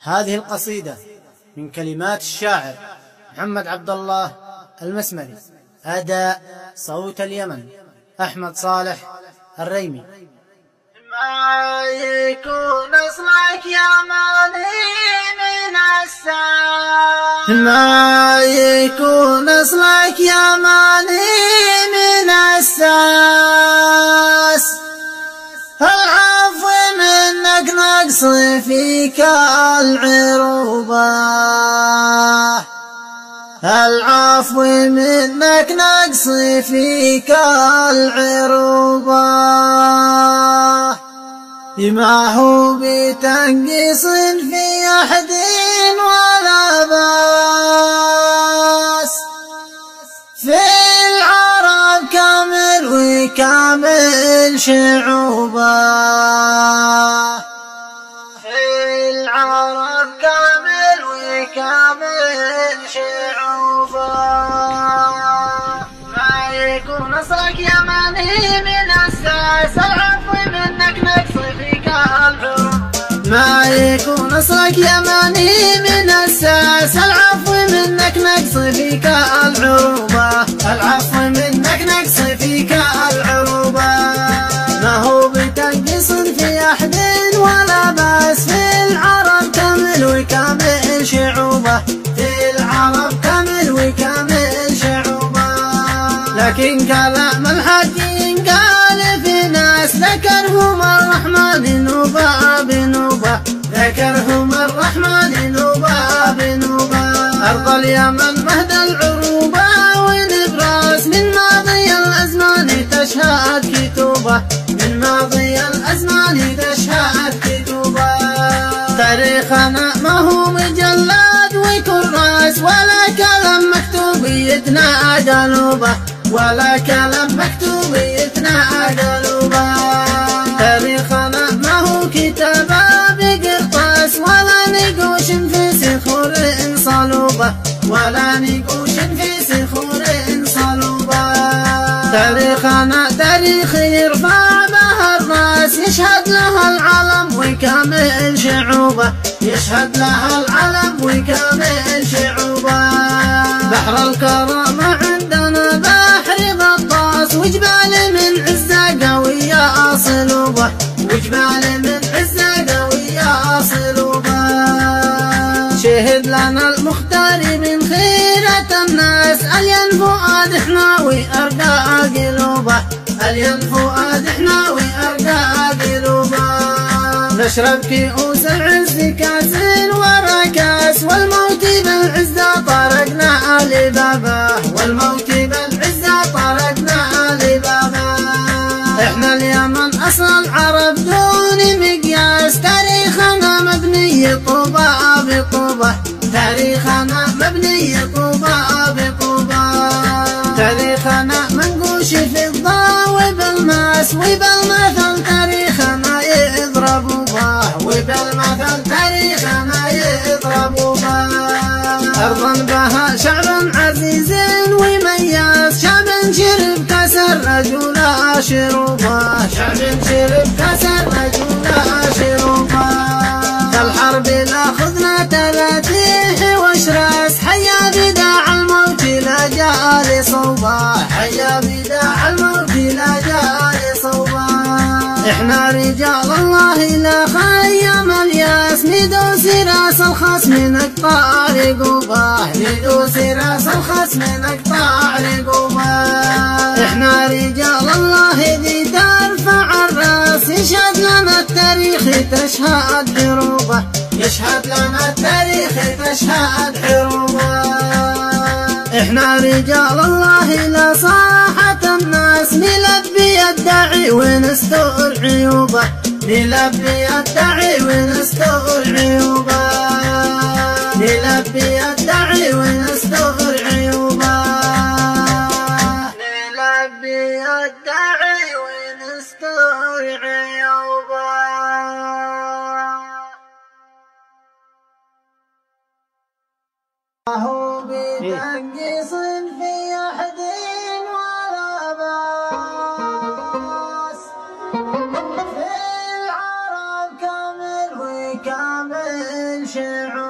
هذه القصيدة من كلمات الشاعر محمد عبد الله المسمري، أداء صوت اليمن أحمد صالح الريمي. ما يكون أصلك يماني من الساس، ما يكون أصلك يماني من الساس، العفو منك نقص فيك العروبة، العفو منك نقص فيك العروبة، ما هو بتنقص في أحد ولا باس، في العرب كامل وكامل شعوبة، في العرب كامل وكامل شعوبة، ما يكون نصرك يماني من الساس، العفو منك نقص فيك العروبة، ما يكون نصرك يماني من الساس، العفو منك نقص فيك العروبة، العفو منك نقص فيك العروبة، ما هو بتنقص في أحد ولا باس، في العرب كامل وكامل شعوبة، في العرب كامل وكامل شعوبة، لكن كلام الحق ينقال في ناس ذكرهم الرحمن نوبة بنوبة، ذكرهم الرحمن نوبة بنوبة، أرض اليمن مهد العروبة ونبراس، من ماضي الأزمان تشهد كتوبة، من ماضي الأزمان تشهد كتوبة، تاريخنا ما هو مجلد وكراس، ولا كلام مكتوب يتنادى قلوبه، ولا كلام مكتوب يتنادى قلوبه، تاريخنا ما هو كتابة بقرطاس، ولا نقوش في صخور صلوبة، ولا نقوش في صخور صلوبة، تاريخنا تاريخ يرفع به الراس، يشهد لها العلم وكامل شعوبة، يشهد لها العلم وكامل شعوبة، بحر الكرامة عندنا بحر غطاس، وجبال من عزة قوية صلوبة، وجبال من عزة قوية صلوبة، شهد لنا المختار من خيرة الناس، الين فؤاد حناوي أرقى قلوبه، الين فؤاد حناوي أرقى قلوبه، نشرب كؤوس العز كاس ورا كاس، والموت بالعزة طرقنا لبابه، والموت بالعزة طرقنا لبابه، احنا اليمن أصل العرب دون مقياس، تاريخنا مبني طوبة بطوبة، تاريخنا مبني طوبة بطوبة، تاريخنا منقوش في الضاء وبالماس، وبالمثل تاريخنا يضربوا به، وبالمثل تاريخنا يضربوا به، أرضا بها شعب عزيز ومياس، شعب شرب كاس الرجل شروبه، شعب شرب كاس الرجل شروبه، الحرب لا خذنا تلاتيه وشراس، حيا بداع الموت لا جاء لصوبه، حيا بداع الموت لا جاء لصوبه، احنا رجال الله لا خيم الياس، ندوس راس الخصم نقطع رقوبه، ندوس راس الخصم نقطع رقوبه، احنا رجال الله ذي ترفع الراس، يشهد لنا التاريخ تشهد حروبه، يشهد لنا التاريخ تشهد حروبه، احنا رجال الله لا صاحة الناس، نلبي الداعي ونستر عيوبه، نلبي الداعي ونستر عيوبه، نلبي الداعي ونستر عيوبه، نلبي الداعي ونستر عيوبه، ما هو بتنقص في أحد ولا باس، في العرب كامل وكامل شيع